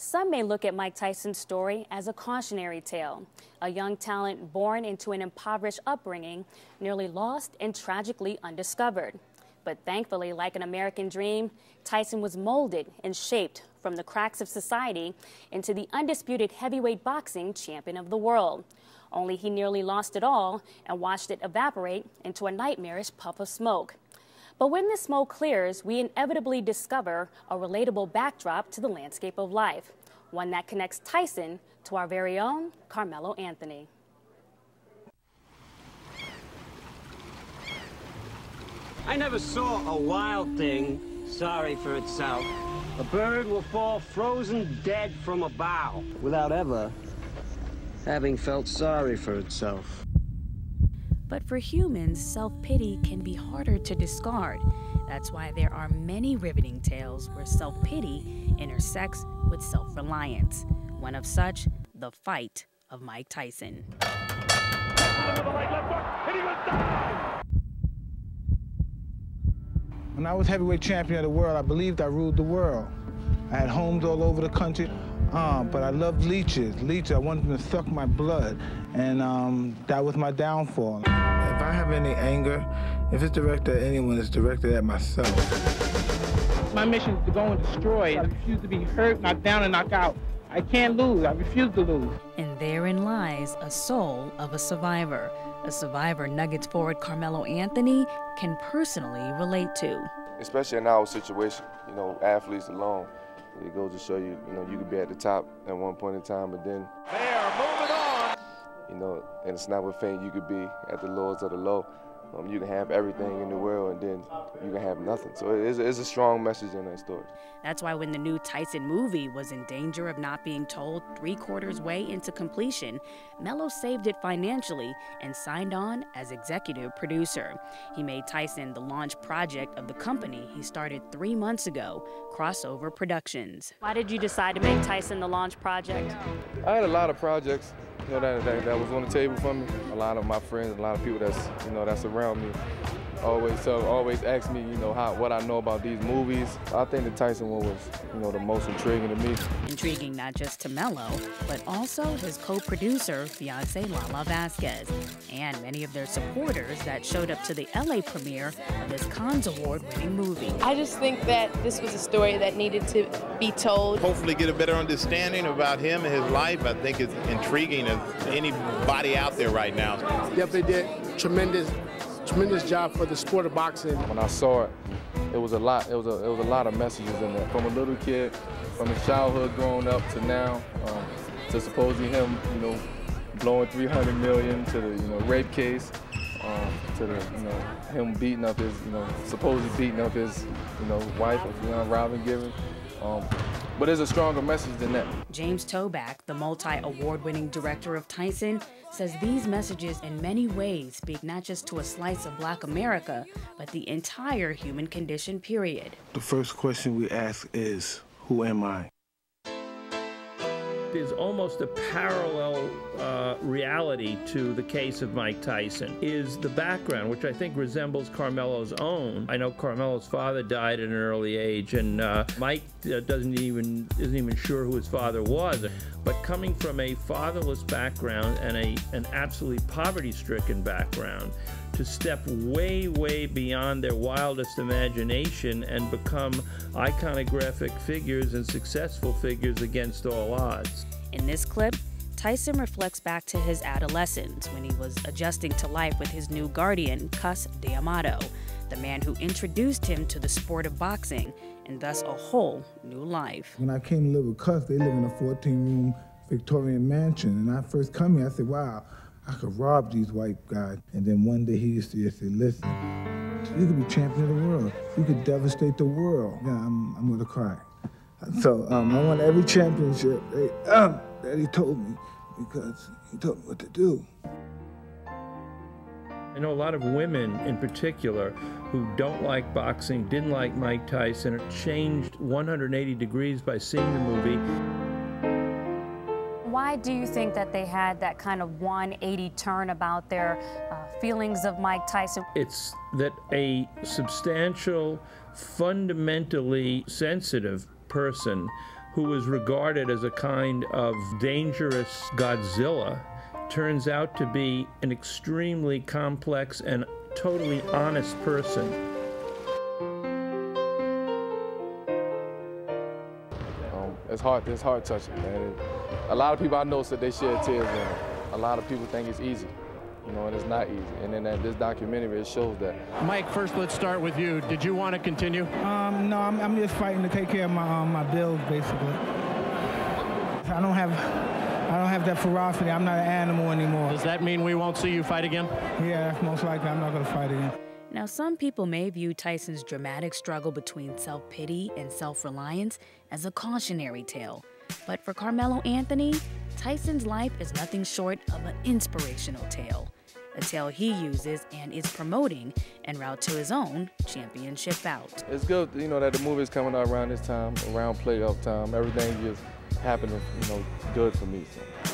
Some may look at Mike Tyson's story as a cautionary tale, a young talent born into an impoverished upbringing, nearly lost and tragically undiscovered. But thankfully, like an American dream, Tyson was molded and shaped from the cracks of society into the undisputed heavyweight boxing champion of the world. Only he nearly lost it all and watched it evaporate into a nightmarish puff of smoke. But when the smoke clears, we inevitably discover a relatable backdrop to the landscape of life, one that connects Tyson to our very own Carmelo Anthony. I never saw a wild thing sorry for itself. A bird will fall frozen dead from a bough without ever having felt sorry for itself. But for humans, self-pity can be harder to discard. That's why there are many riveting tales where self-pity intersects with self-reliance. One of such, the fight of Mike Tyson. When I was heavyweight champion of the world, I believed I ruled the world. I had homes all over the country, but I loved leeches. I wanted them to suck my blood, and that was my downfall. If I have any anger, if it's directed at anyone, it's directed at myself. My mission is to go and destroy. I refuse to be hurt, knocked down, and knocked out. I can't lose. I refuse to lose. And therein lies a soul of a survivor Nuggets forward Carmelo Anthony can personally relate to. Especially in our situation, you know, athletes alone, it goes to show you, you could be at the top at one point in time, but then they are moving on. You know, and it's not with fame you could be at the lowest of the low. You can have everything in the world and then you can have nothing. So it's a strong message in that story. That's why when the new Tyson movie was in danger of not being told 3/4 way into completion, Melo saved it financially and signed on as executive producer. He made Tyson the launch project of the company he started 3 months ago, Crossover Productions. Why did you decide to make Tyson the launch project? I had a lot of projects, that was on the table for me. A lot of my friends, a lot of people that's around me always ask me, what I know about these movies. I think the Tyson one was, the most intriguing to me. Intriguing not just to Melo, but also his co-producer, fiance Lala Vasquez, and many of their supporters that showed up to the LA premiere of this Cannes Award-winning movie. I just think that this was a story that needed to be told. Hopefully get a better understanding about him and his life. I think it's intriguing as anybody out there right now. Yep, they did tremendous job for the sport of boxing. When I saw it, it was a lot. It was a lot of messages in there. From a little kid, from his childhood growing up to now, to supposedly him, blowing $300 million, to the rape case, to the him beating up his supposedly beating up his wife, Robin Given. But there's a stronger message than that. James Toback, the multi-award-winning director of Tyson, says these messages in many ways speak not just to a slice of Black America, but the entire human condition, period. The first question we ask is, who am I? There's almost a parallel reality to the case of Mike Tyson, is the background, which I think resembles Carmelo's own. I know Carmelo's father died at an early age, and Mike isn't even sure who his father was. But coming from a fatherless background and an absolutely poverty-stricken background, to step way, way beyond their wildest imagination and become iconographic figures and successful figures against all odds. In this clip, Tyson reflects back to his adolescence when he was adjusting to life with his new guardian, Cus D'Amato, the man who introduced him to the sport of boxing and thus a whole new life. When I came to live with Cus, they live in a 14-room Victorian mansion, and I first come here, I said, wow, I could rob these white guys. And then one day he used to say, listen, you could be champion of the world. You could devastate the world. Yeah, I'm gonna cry. So I won every championship that he told me, because he told me what to do. I know a lot of women in particular who don't like boxing, didn't like Mike Tyson, changed 180 degrees by seeing the movie. Why do you think that they had that kind of 180 turn about their feelings of Mike Tyson? It's that a substantial, fundamentally sensitive person who was regarded as a kind of dangerous Godzilla, turns out to be an extremely complex and totally honest person. It's hard touching, man. A lot of people I know said they shed tears, and a lot of people think it's easy. You know, and it's not easy. And then this documentary, it shows that. Mike, first let's start with you. Did you want to continue? No, I'm just fighting to take care of my bills, basically. I don't have that ferocity. I'm not an animal anymore. Does that mean we won't see you fight again? Yeah, most likely I'm not going to fight again. Now, some people may view Tyson's dramatic struggle between self-pity and self-reliance as a cautionary tale. But for Carmelo Anthony, Tyson's life is nothing short of an inspirational tale. A tale he uses and is promoting en route to his own championship bout. It's good, you know, that the movie is coming out around this time, around playoff time. Everything just happening, you know, good for me. So.